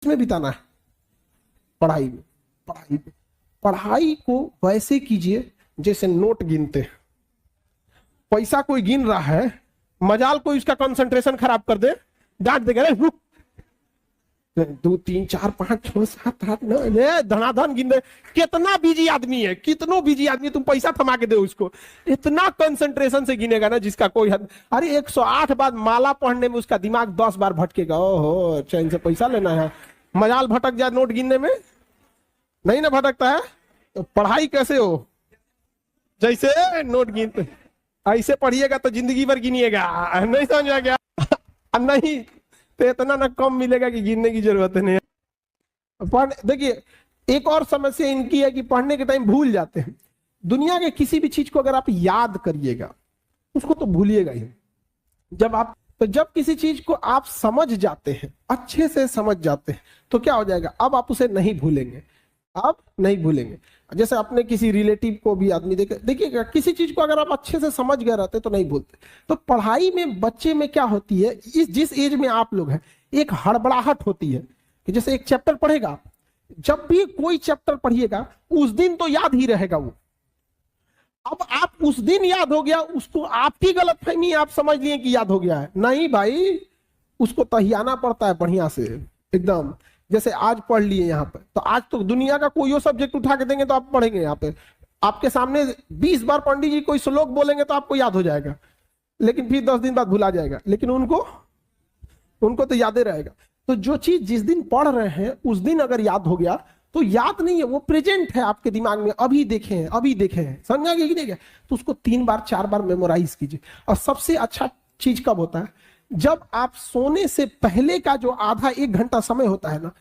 में बिताना है? पढ़ाई में। पढ़ाई को वैसे कीजिए जैसे नोट गिनते हैं। पैसा कोई गिन रहा है, मजाल कोई उसका कंसंट्रेशन खराब कर दे, डांट देगा, 2 3 4 5 6 7 8 9 धनाधन गिन दे। कितना बिजी आदमी है, कितनो बिजी आदमी, तुम पैसा थमा के दे उसको, इतना कंसंट्रेशन से गिनेगा ना जिसका कोई हद। अरे 108 बार माला पढ़ने में उसका दिमाग 10 बार भटकेगा। ओहो, चैन से पैसा लेना है, मजाल भटक जाए नोट गिनने में, नहीं ना भटकता है। तो पढ़ाई कैसे हो? जैसे नोट गिनते, ऐसे पढ़िएगा तो जिंदगी भर गिनिएगा, नहीं समझ आ गया? नहीं तो इतना ना कम मिलेगा कि गिनने की जरूरत नहीं है। देखिए, एक और समस्या इनकी है कि पढ़ने के टाइम भूल जाते हैं। दुनिया के किसी भी चीज को अगर आप याद करिएगा उसको तो भूलिएगा ही। जब किसी चीज को आप समझ जाते हैं, अच्छे से समझ जाते हैं, तो क्या हो जाएगा, अब आप उसे नहीं भूलेंगे, आप नहीं भूलेंगे। जैसे अपने किसी रिलेटिव को भी आदमी देखिएगा, किसी चीज को अगर आप अच्छे से समझ गए रहते तो नहीं भूलते। तो पढ़ाई में बच्चे में क्या होती है, जिस एज में आप लोग हैं, एक हड़बड़ाहट होती है कि जैसे एक चैप्टर पढ़ेगा, जब भी कोई चैप्टर पढ़िएगा उस दिन तो याद ही रहेगा वो। अब आप उस दिन याद हो गया, उसको आपकी गलतफहमी, आप समझ लिए कि याद हो गया है, नहीं भाई, उसको तहियाना पड़ता है बढ़िया से एकदम। जैसे आज पढ़ लिए यहाँ पे, तो आज तो दुनिया का कोई सब्जेक्ट उठा के देंगे तो आप पढ़ेंगे। यहाँ पे आपके सामने 20 बार पंडित जी कोई श्लोक बोलेंगे तो आपको याद हो जाएगा, लेकिन फिर 10 दिन बाद भुला जाएगा, लेकिन उनको तो याद ही रहेगा। तो जो चीज जिस दिन पढ़ रहे हैं उस दिन अगर याद हो गया तो याद नहीं है, वो प्रेजेंट है आपके दिमाग में, अभी देखे हैं, समझा कि नहीं? तो उसको 3 बार 4 बार मेमोराइज कीजिए। और सबसे अच्छा चीज कब होता है, जब आप सोने से पहले का जो आधा 1 घंटा समय होता है ना,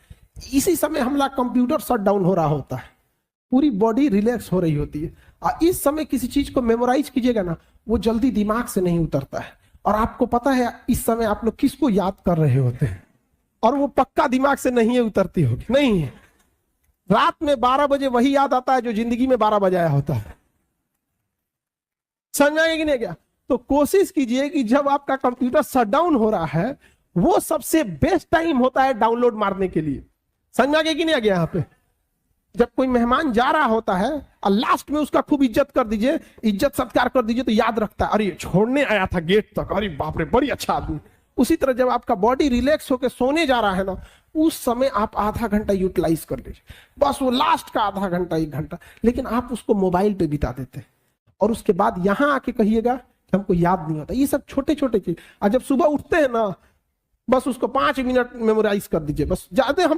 इसी समय हमारा कंप्यूटर शट डाउन हो रहा होता है, पूरी बॉडी रिलैक्स हो रही होती है। और इस समय किसी चीज को मेमोराइज कीजिएगा ना, वो जल्दी दिमाग से नहीं उतरता है। और आपको पता है इस समय आप लोग किसको याद कर रहे होते हैं, और वो पक्का दिमाग से नहीं उतरती होगी, नहीं है। रात में 12 बजे वही याद आता है जो जिंदगी में 12 बजाया होता है, समझाएंगे कि नहीं? क्या तो कोशिश कीजिए कि जब आपका कंप्यूटर शटडाउन हो रहा है, वो सबसे बेस्ट टाइम होता है डाउनलोड मारने के लिए। समझ गए कि नहीं? आ गया यहाँ पे जब कोई मेहमान जा रहा होता है और लास्ट में उसका खूब इज्जत कर दीजिए, इज्जत सत्कार कर दीजिए, तो याद रखता है, अरे छोड़ने आया था गेट तक, अरे बाप रे बड़ी अच्छा आदमी। उसी तरह जब आपका बॉडी रिलैक्स होकर सोने जा रहा है ना, उस समय आप आधा घंटा यूटिलाइज कर लीजिए, बस वो लास्ट का आधा घंटा 1 घंटा। लेकिन आप उसको मोबाइल पे बिता देते हैं, और उसके बाद यहां आके कहिएगा हमको याद नहीं होता। ये सब छोटे छोटे चीज। और जब सुबह उठते हैं ना, बस उसको 5 मिनट मेमोराइज कर दीजिए, बस ज्यादा हम